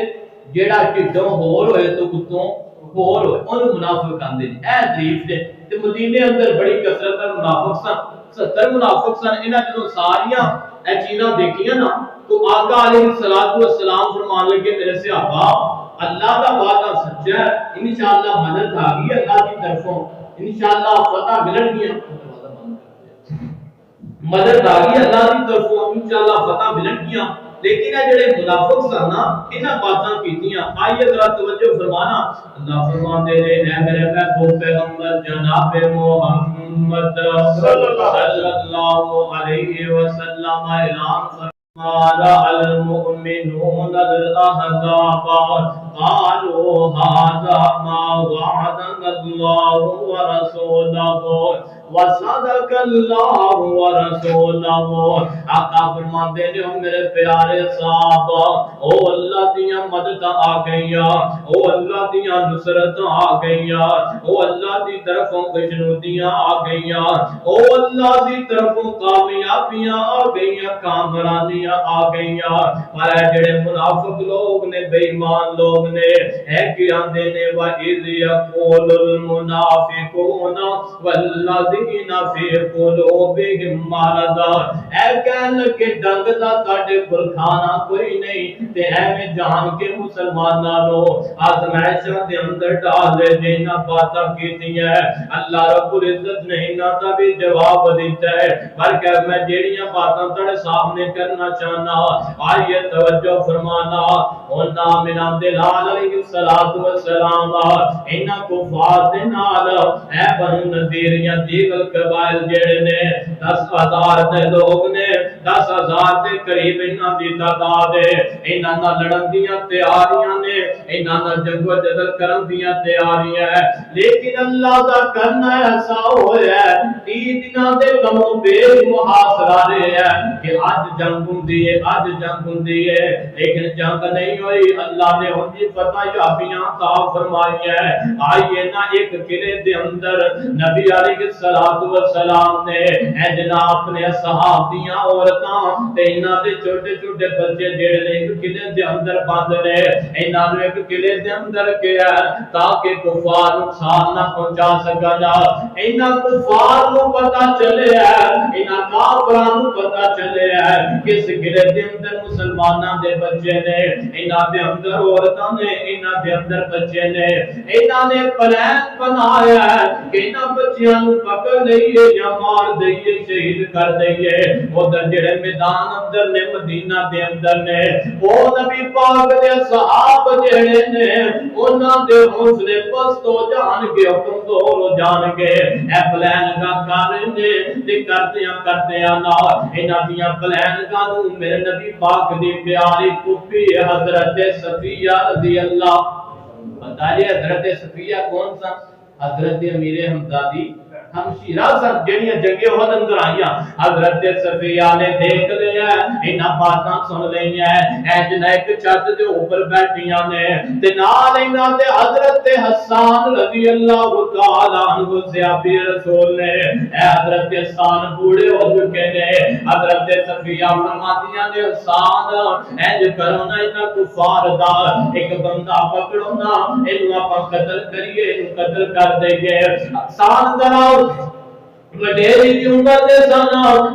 جیڑا ٹھڈوں ہور ہوئے تو کتوں ہور ہوئے اونوں منافق کہندے نے اے تعریف نے تے مدینے اندر بڑی کثرت نال منافق سن 70 منافق سن انہاں جدوں ساریاں اے چیزاں دیکھیاں نا تو آقا علیہ السلام فرمان لگے میرے صحابہ اللہ کا وعدہ سچا ہے انشاءاللہ مدد آ گئی اللہ کی طرفوں انشاءاللہ فتح ملن گی مدد آ گئی اللہ کی طرفوں انشاءاللہ فتح ملن گیا لیکن اے جڑے منافق سن نا انہاں باتاں کیتیاں آئیے ذرا توجہ فرمانا اللہ فرماندے نے اے میرے محبوب پیغمبر جناب محمد صلی اللہ علیہ وسلم اعلان فرمایا المؤمنون الاحزاب قالوا هذا ما وعدنا الله ورسوله وصدق اللہ ورسولہ آقا فرماندے نے میرے پیارے صاحب او اللہ دیاں مدد آ گئیاں او اللہ دیاں نصرت آ گئیاں او اللہ دی طرفوں خوشنودیاں آ گئیاں او اللہ دی طرفوں کامیابیاں آ گئیاں کامرانیاں آ گئیاں پر جڑے منافق لوگ نے بے ایمان لوگ نے ہے کہ آندے نے وَإِذْ يَقُولُ الْمُنَافِقُونَ وَالَّذِينَ فی قلوبہم مرض اے کہن کہ ڈنگ دا تاڈے کول کھانا کوئی نہیں تے ایویں جان کے مسلماناں نو آزمائشاں دے اندر ڈال دے جنہاں باتاں کیتیاں اللہ رب العزت نے انہاں دا بھی جواب دیتا ہے پر کہ میں جیڑیاں باتاں تڑے سامنے کرنا چاہنا آئیے توجہ فرمانا انہاں مناں دلال علیہ السلام انہاں کفار دے نال اے بنو نذیریاں دیگر قبائل جڑے نے 10,000 دے لوگ نے 10,000 دے قریب انہاں دی تعداد ہے انہاں نال لڑن دیاں تیاریاں نے انہاں نال جنگ و جدل کرن دیاں تیاریاں ہے لیکن اللہ دا کرنا ایسا ہویا ہے 3 دناں دے کموں بے محاصرہ رہے ہیں کہ اج جنگ ہوندی ہے اج جنگ ہوندی ہے لیکن جنگ نہیں ہوئی اللہ نے ان دی فتحیابیاں عطا فرمائی ہے۔ آئیے نا ایک قلعے دے اندر نبی علیہ السلام نے اے جناب اپنے اصحاب دیاں عورتاں تے انہاں دے چھوٹے چھوٹے بچے جڑے نے ایک قلعے دے اندر بند نے، انہاں نوں ایک قلعے دے اندر کیا تاکہ کفار نقصان نہ پہنچا سکن۔ انہاں کفار نوں پتہ چلے انہاں کافراں نوں پتہ چلے کس قلعے دے اندر مسلماناں دے بچے نے، انہاں دے اندر عورتاں نے، انہاں دے اندر بچے نے۔ انہاں نے پلان بنایا کہ انہاں بچیاں نوں پکڑ لئیے یا مار دئیے، شہید کر دئیے۔ ادھر جڑے میدان اندر نے مدینہ دے اندر نے وہ نبی پاک دے صحابہ جڑے نے انہاں دے حوصلے پست ہو جان گے، کمزور ہو جان گے۔ اے پلان کا کر نے تے کردیاں نا انہاں دیاں پلان کا نوں میرے نبی پاک دی پیاری پھوپھی حضرت صفیہ رضی اللہ بتائیے۔ حضرت صفیہ کون سا؟ حضرت امیر حمزہ دی ہمشیرہ سن جڑیاں جنگ احد اندر آئیاں۔ حضرت صفیہ نے دیکھ لیا انہاں باتاں سن لئیاں اے جنہ ایک چھت دے اوپر بیٹھیاں نے تے نال انہاں دے حضرت حسان رضی اللہ تعالی عنہ صحابی رسول نے۔ اے حضرت حسان بوڑھے ہو چکے نے۔ حضرت صفیہ فرماتیاں نے حسان انج کرو نا انہاں کفار دا ایک بندہ پکڑو نا اینوں آپاں قتل کریے، اینوں قتل کر دئیے۔ حسان ذرا وڈیری دی عمر دے سن،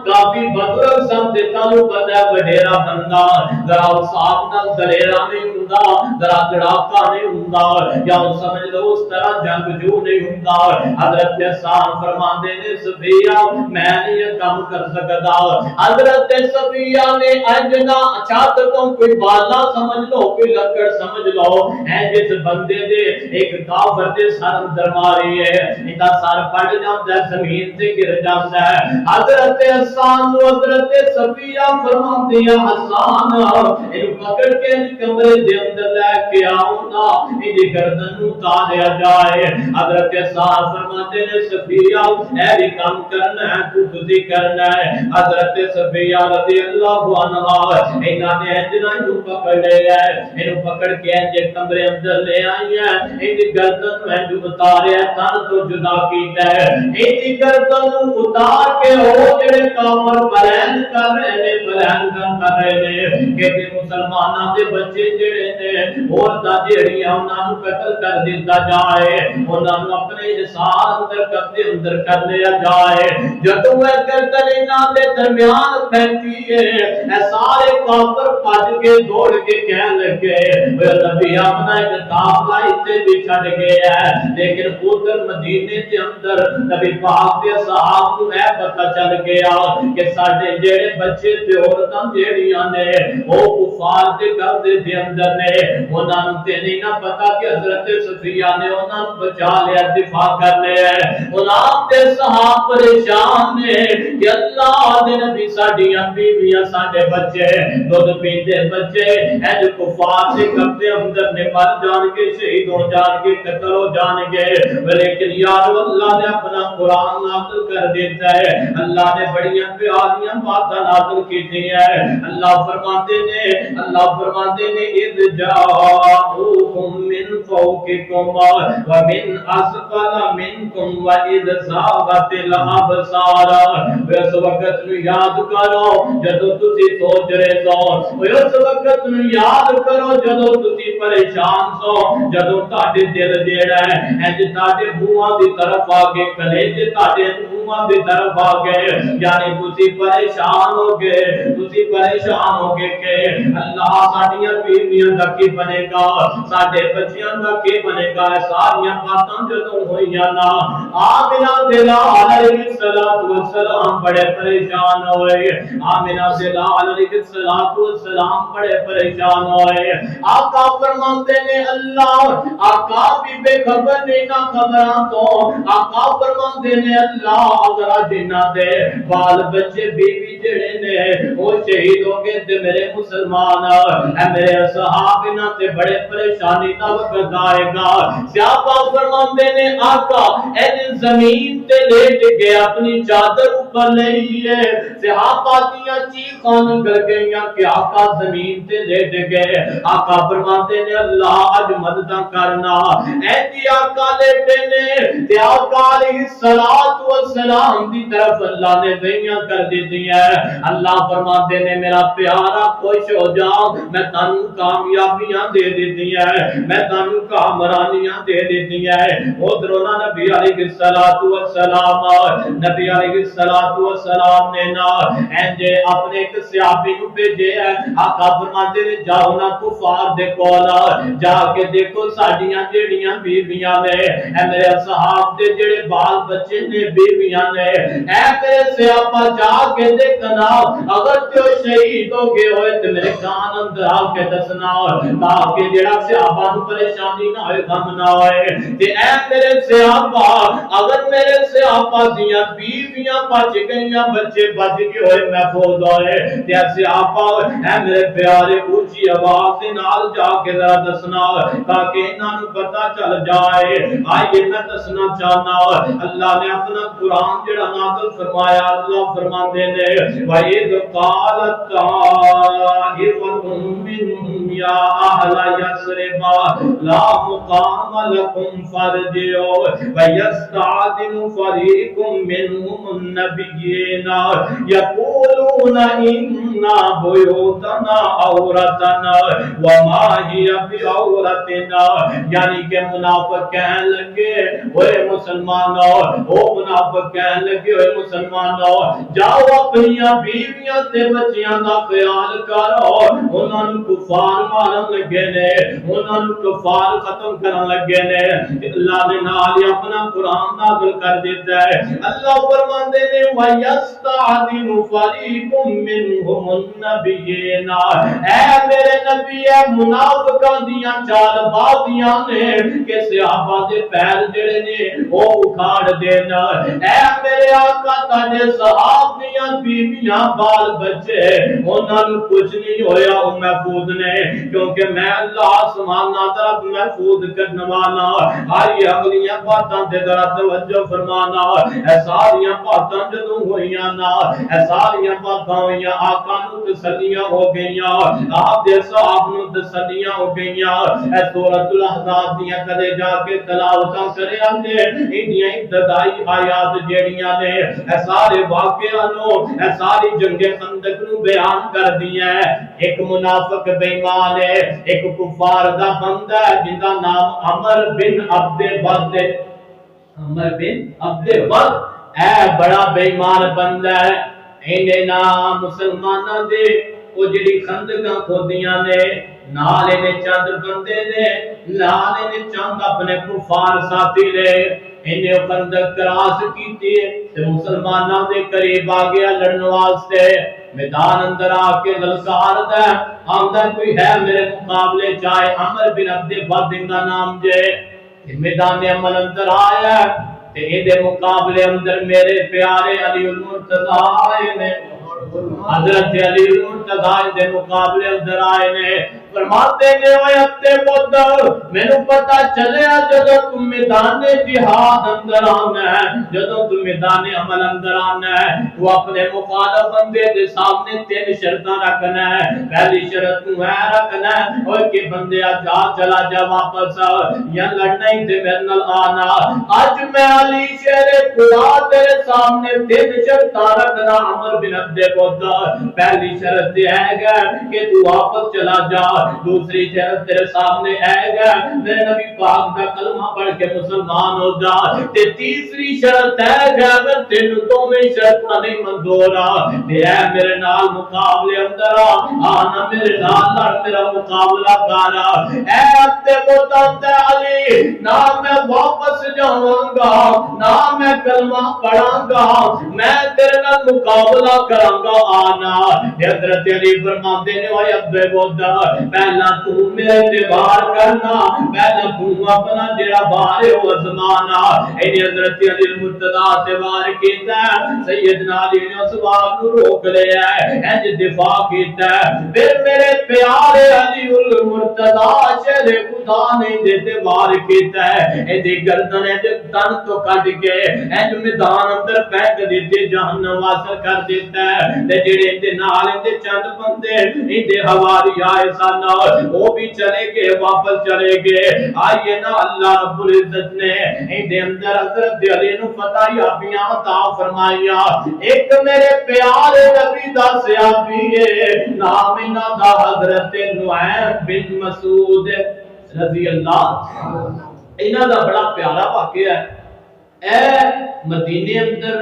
کافی بزرگ سن تے تانوں پتہ ہے وڈیرا بندہ ذرا صاحب نال دلیرا نہیں ہوندا، ذرا گڑاکا نہیں ہوندا، یا سمجھ لو اس طرح جنگجو نہیں ہوندا۔ حضرت حسان فرماندے نے صفیہ میں نہیں یہ کام کر سکدا۔ حضرت صفیہ نے انجنا چھت تو کوئی بالا سمجھ لو، کوئی لکڑ سمجھ لو، اے جس بندے دے ایک کافر دے سر اندر ماری ہے، اندا سر پڑ جاندا ہے زمین تے گر جاتا ہے۔ حضرت حسان نو حضرت صفیہ فرماندی ہیں حسان اینو پکڑ کے کمرے دے اندر لے کے آؤ نا، ایدی گردن نو اتاریا جائے۔ حضرت حسان فرماتے ہیں صفیہ اے بھی کام کرنا ہے تو تسی کرنا ہے۔ حضرت صفیہ رضی اللہ عنہا انہاں نے انجنا نو پکڑ لیا ہے، اینو پکڑ کے انجے کمرے اندر لے آئی ہیں، ایدی گردن نو جو اتاریا تن تو جدا کیتا ہے، ایدی گردن اتار کے ہو جڑے کافر پلان کر رہے نے، پلان کر رہے نے کہ مسلماناں دے بچے جڑے نے عورتاں جڑیاں انہاں نوں قتل کر دتا جائے، انہاں نوں اپنے حصار اندر قبضے اندر کر لیا جائے۔ جدوں اے گردن انہاں دے درمیان پھینکی ہے، اے سارے کافر بھج کے دوڑ کے کہنے لگے اے نبی اپنا ایک قافلہ اتنے بھی چھڈ گیا ہے، لیکن ادھر مدینے کے اندر نبی پاک دے صحاب کو اے پتہ چل گیا کہ ساڈے جڑے بچے تے عورتاں جڑیاں نے او کفار دے قبضے دے اندر نے، انہاں نوں تے نہیں نہ پتہ کہ حضرت صفیہ نے انہاں نوں بچا لیا، دفاع کر لیا ہے۔ انہاں تے صحاب پریشان نے کہ اللہ دے نبی ساڈیاں بیویاں ساڈے بچے دودھ پیندے بچے اے کفار دے قبضے اندر نے مر جان گے، شہید ہو جان گے، قتل ہو جان گے۔ لیکن یار اللہ نے اپنا قرآن نازل کر دیتا ہے، اللہ نے بڑیاں پیاریاں باتاں نازل کی ہے۔ اللہ فرماتے نے اذ جاءوکم من فوقکم ومن اسفل منکم واذ زاغت الابصار۔ اس وقت نو یاد کرو جدوں تسی سوچ رہے سو، اس وقت نو یاد کرو جدوں تسی پریشان سو، جدوں تہاڈے دل جیڑا ہے انج تہاڈے منہاں دی طرف آ کے کلیجے تہاڈے منہاں دی طرف آ گئے، یعنی تسی پریشان ہو گئے کہ اللہ ساڈیاں بیویاں دا کی بنے گا، ساڈے بچیاں دا کی بنے گا۔ ساریاں باتاں جدوں ہوئیاں نا آمنہ دے لال علیہ السلام بڑے پریشان ہوئے، آمنہ دے لال علیہ السلام بڑے پریشان ہوئے۔ آقا فرماتے نے اللہ آقا بھی بے خبر نہیں نہ خبراں تو، آقا فرماتے نے اللہ اگر جنہ دے بال بچے بیوی جڑے نے وہ شہید ہو گئے تے میرے مسلمان اے میرے صحابہ انہاں تے بڑے پریشانی دا وقت آئے گا۔ صحابہ فرماتے نے آقا اے زمین تے لیٹ کے اپنی چادر پر لئیے صحابہ دیاں چیخاں نکل گئیاں کہ آقا زمین تے لیٹ گئے آقا فرماتے نے اللہ اج مدد کرنا اے جی آقا لیٹے نے تے آقا علیہ السلام دی طرف اللہ نے ویاں کر دی ہے اللہ فرماتے نے میرا پیارا خوش ہو جاؤ میں تانوں کامیابیاں دے دیتی ہے میں تانوں کامرانیاں دے دیتی ہے ادھر نبی علیہ السلام نے نا اینجے اپنے ایک صحابی کو بھیجے ہے آقا فرماتے نے جاؤ نا کفار دے کول جا کے دیکھو ساڈیاں جیڑیاں بیویاں نے اے میرے صحاب دے جڑے بال بچے نے بیویاں نے اے میرے صحابہ جا کے دیکھنا اگر تو شہید ہو گئے ہوئے تو میرے کان اندر آ کے دسنا تاکہ جڑا صحابہ نو پریشانی نہ ہوئے غم نہ ہوئے تے اے میرے صحابہ اگر میرے صحابہ دیاں بیویاں بچ گئیاں بچے بچ گئے ہوئے محفوظ ہوئے تے صحابہ اے میرے پیارے اونچی آواز سے نال جا کے ذرا دسنا تاکہ انہاں نو پتہ چل جائے آئیے میں دسنا چاہنا اللہ نے اپنا قرآن جڑا نازل فرمایا اللہ فرماتے نے وَإِذْ قَالَتْ طَائِفَةٌ مِّنْهُمْ يَا أَهْلَ يَثْرِبَ لَا مُقَامَ لَكُمْ فَارْجِعُوا وَيَسْتَأْذِنُ فَرِيقٌ مِّنْهُمُ النَّبِيِّينَ يَقُولُونَ إِنَّ بُيُوتَنَا عَوْرَةٌ وَمَا هِيَ بِعَوْرَتِنَا یعنی کہ منافق کہنے لگے اوے مسلمانوں او منافق کہنے لگے اوے مسلمانوں جاؤ اپنی بیویاں تے بچیاں دا خیال کرو انہاں نوں کفار مارن لگے نے انہاں نوں کفار ختم کرن لگے نے اللہ نے نال اپنا قرآن نازل کر دیتا ہے اللہ فرماندے نے وَيَسْتَعْذِنُ فَرِيقٌ مِّنْهُمُ النَّبِيِّينَ اے میرے نبی اے منافقاں دیاں چال بازیاں نے کہ صحابہ دے پیر جڑے نے او اکھاڑ دینا اے میرے آقا تانے صحاب دیاں بیویاں بال بچے انہاں نوں کچھ نہیں ہویا او محفوظ نے کیونکہ میں اللہ آسمان طرف محفوظ کرنے والا آئیے اگلیاں باتاں تے ذرا توجہ فرمانا اے ساریاں باتاں جدوں ہوئیاں نا اے ساریاں باتاں ہوئیاں آقا نوں تسلیاں ہو گئیاں آپ دے صحاب نوں تسلیاں ہو گئیاں اے سورۃ الاحزاب دیاں کدے جا کے تلاوتاں کرے آندے انہیاں ابتدائی آیات جیڑیاں نے اے سارے واقعہ نو اے ساری جنگ خندق نو بیان کر دیا ہے ایک منافق بے ایمان ہے ایک کفار دا بندہ ہے جن دا نام عمر بن عبد with Umar bin Abdul with a بڑا بے ایمان بندہ ہے انہیں نام مسلمانہ دے وہ جڑی خندقاں کھودیاں نے نالے نے چند بندے نے نالے نے چند اپنے کفار ساتھی نے انہیں خندق کراس کی تھی تے مسلمانوں دے قریب آ گیا لڑن واسطے میدان اندر آ کے للکار دے آمدہ کوئی ہے میرے مقابلے چاہے عمر بن عبد ود کا نام جے میدان عمل اندر آیا تے ایدے مقابلے اندر میرے پیارے علی المرتضی آئے نے حضرت علی المرتضی دے مقابلے اندر آئے نے فرماتے نے اوے اتے پتر مینوں پتہ چلیا جدوں تم میدان جہاد اندر آنا ہے جدوں تم میدان عمل اندر آنا ہے تو اپنے مخالف بندے دے سامنے تین شرطاں رکھنا ہے پہلی شرط تو ہے رکھنا ہے اوے کہ بندے جا چلا جا واپس یا لڑنا ہی تے میرے نال آنا اج میں علی شیر خدا تیرے سامنے تین شرطاں رکھنا عمر بن عبد ود پہلی شرط یہ ہے کہ تو واپس چلا جا دوسری شرط تیرے سامنے ہے گا میرے نبی پاک کا کلمہ پڑھ کے مسلمان ہو جا تے تیسری شرط ہے گا اگر تین دو میں شرط نہیں منظورا تے اے میرے نال مقابلے اندر آنا میرے نال لڑ میرا مقابلہ کارا اے اتے مطلب علی نہ میں واپس جاؤں گا نہ میں کلمہ پڑھاں گا میں تیرے نال مقابلہ کراں گا آنا حضرت علی فرماتے نے اے ابے بودا پہلا تو میرے تے بار کرنا پہلا تو اپنا جڑا بار ہے وہ ازمانا اے حضرت علی المرتضی تے وار کیتا ہے سیدنا علی نے اس بات نو روک لیا ہے انج دفاع کیتا ہے پھر میرے پیارے علی المرتضی شہر خدا نے دے وار کیتا ہے اے دی گردن دے تن تو کٹ کے انج میدان اندر پھینک دیتے جہنم واصل کر دیتا ہے تے جڑے دے نال دے چند بندے دے حواری آئے سن وہ بھی چلے گئے واپس چلے گئے آئیے نا اللہ رب العزت نے دے اندر حضرت علی نو فتح یابیاں عطا فرمائیا ایک میرے پیارے نبی دا صحابی ہے نام انہاں دا حضرت نعیم بن مسعود رضی اللہ انہاں دا بڑا پیارا واقعہ ہے اے مدینے اندر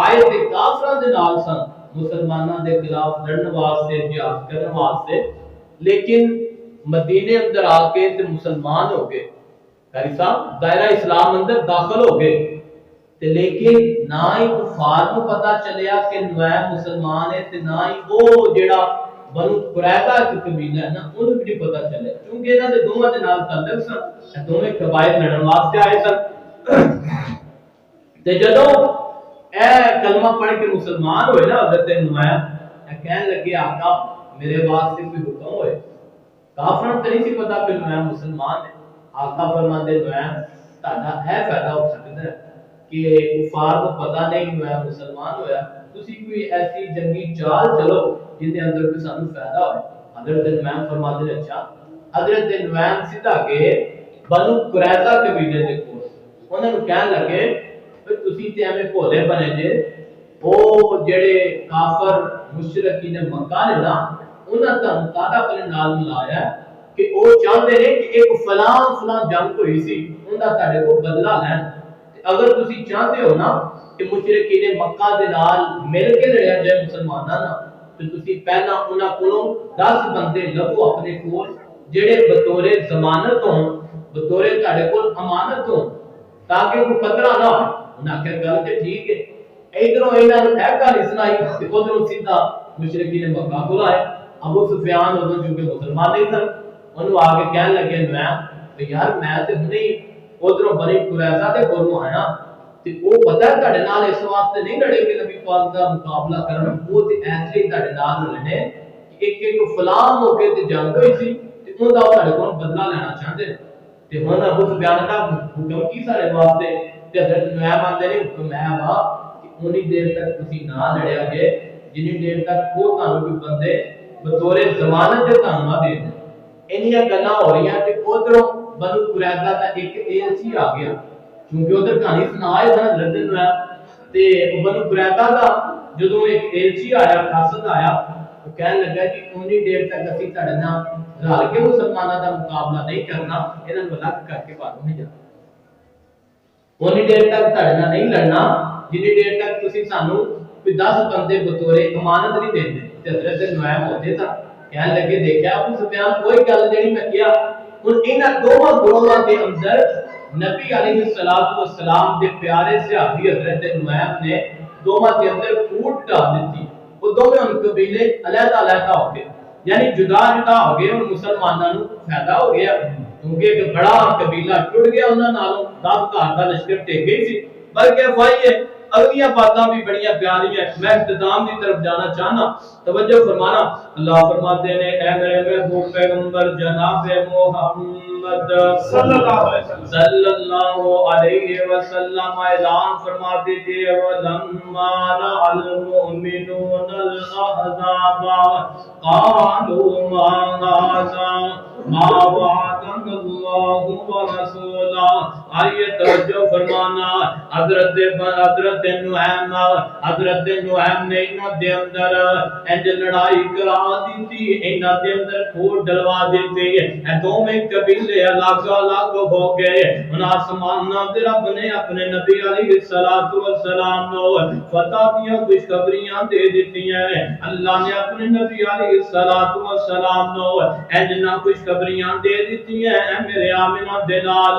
آئے تے کافراں دے نال سن مسلماناں دے خلاف لڑن واسطے جہاد کرن واسطے لیکن مدینے اندر آ کے تے مسلمان ہو گئے قاری صاحب دائرہ اسلام اندر داخل ہو گئے تے لیکن نہ ہی کفار کو پتہ چلیا کہ نعیم مسلمان ہے تے نہ ہی وہ جڑا بنو قریظہ کے قبیلہ ہے نا انہوں بھی پتہ چلے کیونکہ انہاں دے دوواں دے نال تعلق سن دوویں قبائل لڑن واسطے آئے سن تے جدوں اے کلمہ پڑھ کے مسلمان ہوئے نا حضرت نعیم کہنے لگے آقا میرے واسطے کوئی حکم ہوئے کافروں تے نہیں سی پتہ کہ نعیم مسلمان ہے آقا فرماندے نعیم تہاڈا ہے فائدہ ہو سکتا ہے کہ کفار کو پتہ نہیں نعیم مسلمان ہویا تسی کوئی ایسی جنگی چال چلو جن دے اندر کوئی سانو فائدہ ہوئے حضرت نعیم فرماندے اچھا حضرت نعیم سیدھا گئے بنو قریظہ قبیلے دے کول انہاں نوں کہن لگے تسی تے ایویں بھولے بنے جے او جڑے کافر مشرکین مکہ نے نا انہاں تے مقابلہ اپنے نال ملایا کہ او چاہتے ہیں کہ ایک فلاں جنگ ہوئی سی انہاں تہاڈے کو بدلہ لین اگر تسی چاہتے ہو نا کہ مشرکین مکہ دے نال مل کے لڑیا جائے مسلماناں نا تو تسی پہلا انہاں کولوں 10 بندے لبو اپنے کول جڑے بطور ضمانت ہون بطور تہاڈے کول امانت ہون تاکہ کوئی خطرہ نہ ہو انہاں کہ گل تے ٹھیک ہے ادھروں انہاں نے اے گل سنائی تے ادھروں سیدھا مشرکین مکہ کو آئے ابو سفیان ادھر جو کہ مسلمان نہیں تھا انہوں آگے کہنے لگے میں یار میں تے نہیں ادھروں بنی قریظہ تے کولوں آیا تے او پتہ ہے تہاڈے نال اس واسطے نہیں لڑے کہ نبی پاک دا مقابلہ کرن وہ تے ایسے تہاڈے نال لڑنے کہ ایک فلاں موقع تے جنگ ہوئی سی تے اوندا تہاڈے کول بدلہ لینا چاہندے تے ہن ابو سفیان دا حکم کی سارے واسطے تے حضرت نعیم آندے نے حکم ہے وا کہ اونی دیر تک تسی نہ لڑیا جے جنی دیر تک وہ تانوں کوئی بندے بطور ضمانت دے تانوں نہ دے دے انہیاں گلاں ہو رہی ہیں کہ ادھروں بنو قریظہ دا ایک ایلچی آ گیا کیونکہ ادھر کہانی سنائے تھا حضرت نعیم تے بنو قریظہ دا جدوں ایک ایلچی آیا قاصد آیا تو کہنے لگا کہ اونی دیر تک اسی تہاڈے نال رل کے مسلماناں دا مقابلہ نہیں کرنا انہاں نوں الگ کر کے باہر نہیں جانا اونی دیر تک تہاڈے نال نہیں لڑنا جنی دیر تک تسی سانوں کوئی 10 بندے بطور امانت نہیں دیندے تے حضرت نعیم ہوتے تھا کہنے لگے دیکھا ابو سفیان کوئی گل جڑی میں کیا ہن انہاں دوواں گروہاں دے اندر نبی علیہ الصلوۃ والسلام دے پیارے صحابی حضرت نعیم نے دوواں دے اندر پھوٹ ڈال دتی وہ دوویں ان قبیلے علیحدہ علیحدہ ہو گئے یعنی جدا جدا ہو گئے اور مسلماناں نوں فائدہ ہو گیا کیونکہ ایک بڑا قبیلہ ٹوٹ گیا انہاں نالوں 10 دا لشکر ٹیک گئی سی بلکہ بھائی اگلیاں باتاں بھی بڑیاں پیاری ہیں میں اختتام کی طرف جانا چاہنا توجہ فرمانا اللہ فرماتے ہیں اے میرے محبوب پیغمبر جناب محمد صلی اللہ علیہ وسلم اعلان فرما دیجئے وَلَمَّا رَأَى الْمُؤْمِنُونَ الْأَحْزَابَ قَالُوا مَا هَذَا مَا وَعَدَنَا اللَّهُ وَرَسُولُهُ آئیے توجہ فرمانا حضرت نعیم نے انہاں دے اندر انج لڑائی کرا دیتی انہاں دے اندر پھوٹ ڈلوا دیتی اے دوویں قبیلے الگ الگ ہو گئے ان آسماناں دے رب نے اپنے نبی علیہ الصلوۃ والسلام نو فتح دیاں خوشخبریاں دے دتی ہیں اللہ نے اپنے نبی علیہ الصلوۃ والسلام نو انج نہ خوشخبریاں دے دتی ہیں اے میرے آمنہ دے نال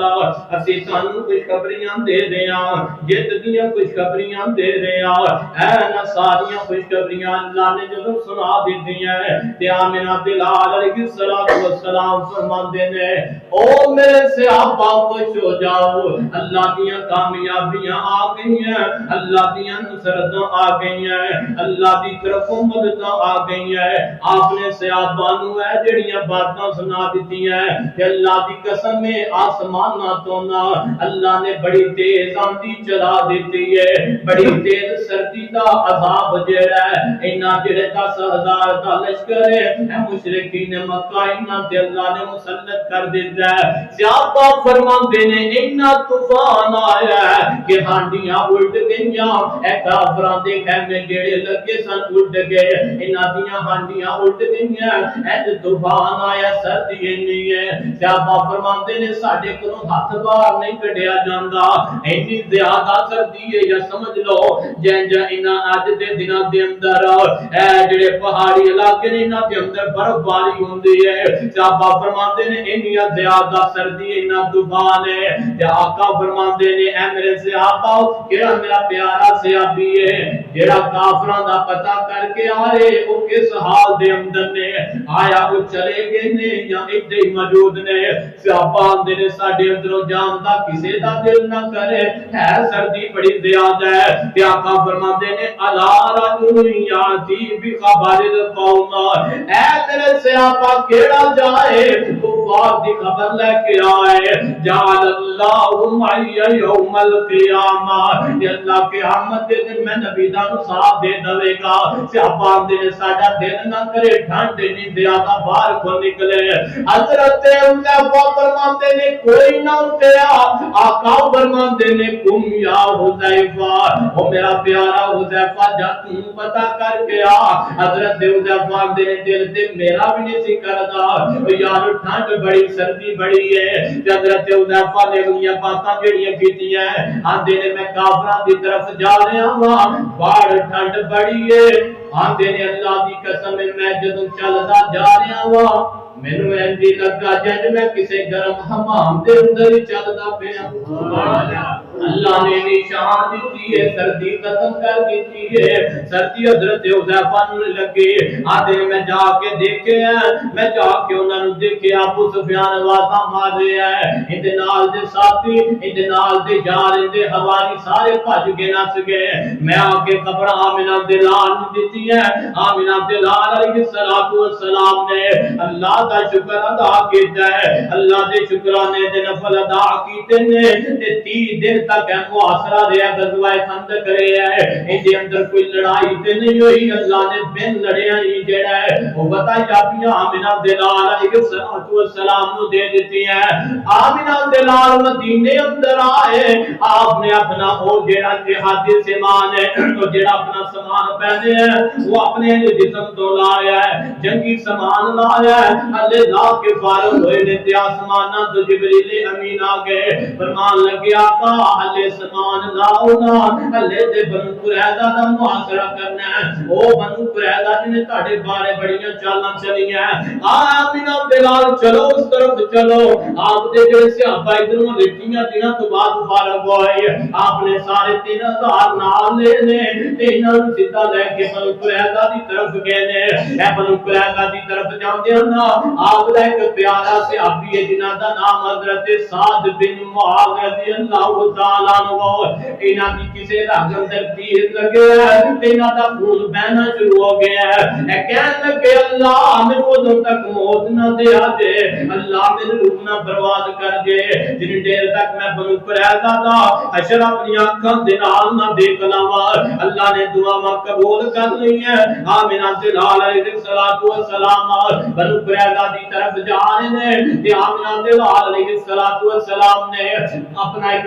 اسی سانو خوشخبریاں دے رہا جت دیاں خوشخبریاں دے رہا اے نہ ساریاں خوشخبریاں اللہ نے جدوں سنا دتیاں تے آمنہ بلال علیہ السلام فرماندے نے او میرے صحابہ خوش ہو جاؤ اللہ دیاں کامیابیاں آ گئی ہیں اللہ دیاں نصرتاں آ گئی ہیں اللہ دی طرفوں مدداں آ گئی ہیں آپ نے صحابہ نو اے جڑیاں باتاں سنا دتی ہیں کہ اللہ دی قسم ہے آسماناں تو نہ اللہ نے بڑی تیز آندھی چلا دیتی ہے بڑی تیز سردی دا عذاب جڑا ہے انہاں جڑے 10,000 دا لشکر ہے اے مشرکین مکہ انہاں تے اللہ نے مسلط کر دیتا ہے صحابہ فرماندے نے انہاں طوفان آیا ہے کہ ہانڈیاں الٹ گئیاں اے کافراں دے خیمے جڑے لگے سن الٹ گئے انہاں دیاں ہانڈیاں الٹ گئیاں اے طوفان آیا سردی نہیں ہے صحابہ فرماندے نے ساڈے کولوں ہاتھ باہر نہیں کڈیا جاندا اینی زیادہ سردی ہے یا سمجھ لو جنجا انہاں اج دے دناں دے اندر اے جڑے پہاڑی علاقے نے انہاں دے اندر برف باری ہوندی ہے صحابہ فرماندے نے اینی زیادہ سردی انہاں طوفان ہے تے آقا فرماندے نے اے میرے صحابہ کیڑا میرا پیارا صحابی ہے جڑا کافراں دا پتہ کر کے آ رہے او کس حال دے اندر نے آیا وہ چلے گئے نے یا ادھر ہی موجود نے صحابہ دے نے ساڈے اندروں جان دا کسے دا دل نہ کرے ہے سردی بڑی زیادہ ہے تے آقا فرماندے نے الا رجل یاتی بخبر القوم اے میرے صحابہ کیڑا جائے کفار دی خبر لے کے آئے جعل اللہ معی یوم القیامہ کہ اللہ قیامت دے دن میں نبی دا ساتھ دے دے گا صحابہ دے نے ساڈا دل نہ کرے ٹھنڈ نہیں زیادہ باہر کو نکلے حضرت حذیفہ فرماتے نے کوئی نہ اتریا آقا فرماتے نے کم یا حذیفہ او میرا پیارا حذیفہ جا تم پتہ کر کے آ حضرت حذیفہ دے دل تے میرا بھی نہیں سی کردا یار ٹھنڈ بڑی سردی بڑی ہے حضرت حذیفہ نے یہ باتاں جڑیاں کیتیاں آندے نے میں کافراں دی طرف جا رہا ہاں باہر ٹھنڈ بڑی ہے آندے نے اللہ دی قسم میں جدوں چلدا جا رہا ہاں مینوں ایندی لگا جج میں کسے گرم حمام دے اندر ہی چلدا پیا اللہ نے نشان دیتی ہے سردی ختم کر دیتی ہے سردی حضرت حذیفہ نوں لگے آدھے میں جا کے دیکھے ہیں میں جا کے انہاں نوں دیکھے ابو سفیان واسطہ مار رہا ہے اندے نال دے ساتھی اندے نال دے یار اندے حواری سارے بھج کے نس گئے میں آ کے خبر آمنہ دلال نوں دتی ہے آمنہ دلال علیہ السلام نے اللہ دا شکر ادا کیتا ہے اللہ دے شکرانے دے نفل ادا کیتے نے تے 30 دن تک محاصرہ رہا غزوہ خندق رہا ہے ان دے اندر کوئی لڑائی تے نہیں ہوئی اللہ نے بن لڑیا ہی جڑا ہے وہ بتا چابیاں آمنہ دلال علیہ السلام نو دے دیتی ہیں آمنہ دلال مدینے اندر آئے آپ نے اپنا وہ جڑا جہادی سامان ہے تو جڑا اپنا سامان پہنے ہیں وہ اپنے جسم تو لایا ہے جنگی سامان لایا ہے اللہ لا کے فارغ ہوئے نے تے آسماناں تو جبریل امین آ گئے فرمان لگے آقا اللہ سامان لاؤ نا اللہ دے بنو قریظہ دا محاصرہ کرنا ہے او بنو قریظہ جنہیں تہاڈے بارے بڑیاں چالاں چلی ہیں آمنہ بلال چلو اس طرف چلو آپ دے جڑے صحابہ ادھروں لٹیاں دنوں تو بعد فارغ ہوئے آپ نے سارے 3000 نال لے نے تے انہاں نوں سیدھا لے کے بنو قریظہ دی طرف گئے نے اے بنو قریظہ دی طرف جاندے نا آپ دا ایک پیارا صحابی ہے جنہاں دا نام حضرت سعد بن معاذ رضی اللہ تعالی عنہ انہاں دی کسے دا اندر تیر لگے تے انہاں دا خون بہنا شروع ہو گیا ہے اے کہن لگے اللہ میں اودوں تک موت نہ دے دے اللہ میری روح نہ برباد کر دے جن دیر تک میں بنو قریظہ دا حشر اپنی آنکھاں دے نال نہ دیکھ لواں اللہ نے دعا قبول کر لی ہے آمنہ دلال علیہ السلام بنو قریظہ دی طرف جا رہے ہیں تے آمنہ دلال علیہ السلام نے اپنا ایک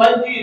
25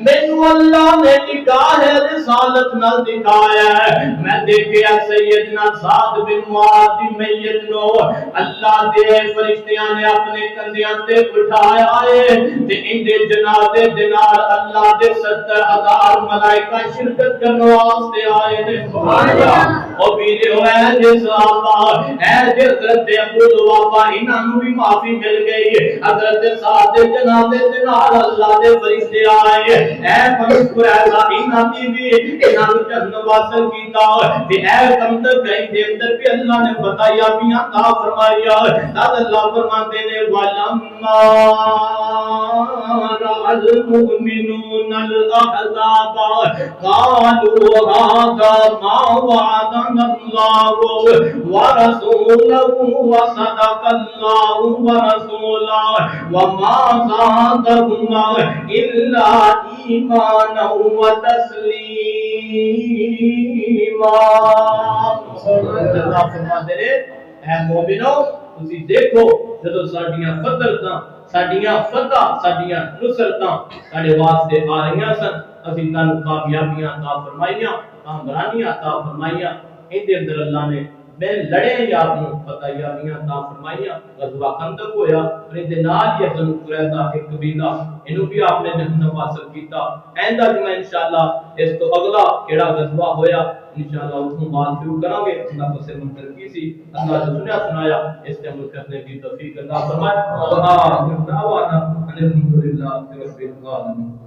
مینوں اللہ نے نگاہ رسالت نال دکھایا ہے میں دیکھیا سیدنا سعد بن معاذ دی میت نو اللہ دے فرشتیاں نے اپنے کندھیاں تے بٹھایا ہے تے اندے جنازے دے نال اللہ دے 70,000 ملائکہ شرکت کرنے واسطے آئے نے سبحان اللہ او ویلے ہوئے جے صحابہ اے جے حضرت ابو لبابہ انہاں نوں بھی معافی مل گئی حضرت سعد دے جنازے دے نال اللہ دے فرشتے آئے اے بنو قریظہ انہاں دی بھی انہاں نوں جنت واصل کیتا تے اے کمتر گئی دے اندر بھی اللہ نے بتایا بھی عطا فرمایا تاد اللہ فرماتے نے ولما المؤمنون الاحزاب قالوا هذا ما وعدنا الله ورسوله وصدق الله ورسوله وما زادهم الا ایمانا وتسلیما اللہ فرماتے ہیں اے مومنو تسی دیکھو جدو ساڈیاں فترتاں ساڈیاں فتح ساڈیاں نصرتاں ساڈے واسطے آ رہیاں سن اسی تانوں کامیابیاں عطا فرمائیاں کامرانیاں عطا فرمائیاں اندے اندر اللہ نے میں لڑے یا اپنوں فتحیابیاں عطا فرمائیاں غزوہ خندق ہویا اور اندے نال ہی بنو قریظہ ایک قبیلہ انہوں بھی آپ نے جہنم واصل کیتا آئندہ جمعہ انشاءاللہ اس تو اگلا کیڑا غزوہ ہویا انشاءاللہ اس کو بات شروع کریں گے اللہ کو سے منتر کی سی اللہ نے سنیا سنایا اس سے عمل کرنے کی توفیق عطا فرمائے دعوانا الحمدللہ رب العالمین